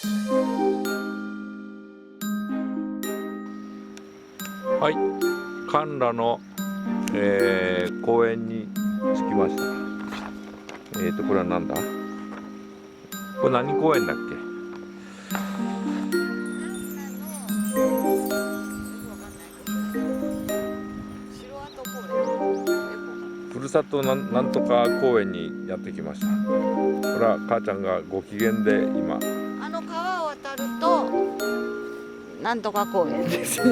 はい、甘楽の、公園に着きました。これはなんだ？これ何公園だっけ？ふるさとなんとか公園にやってきました。これは母ちゃんがご機嫌で今。川を渡るとなんとか公園です。以上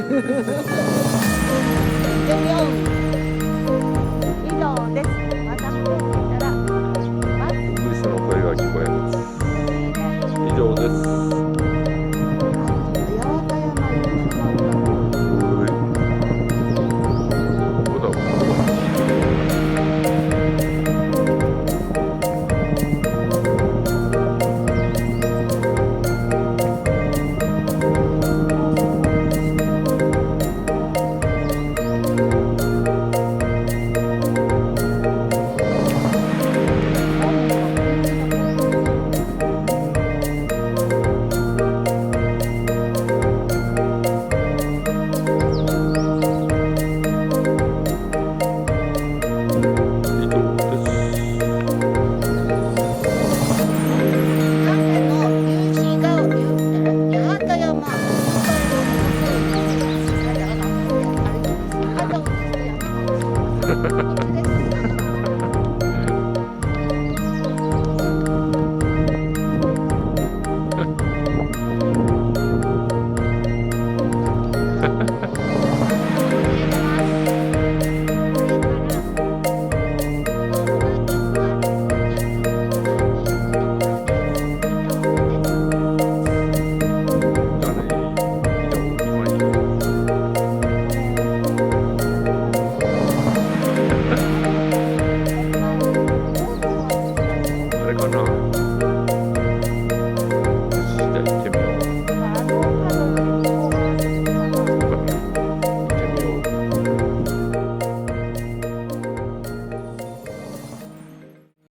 です。また戻ってきたらイングリスの声が聞こえます。以上です。あれかな。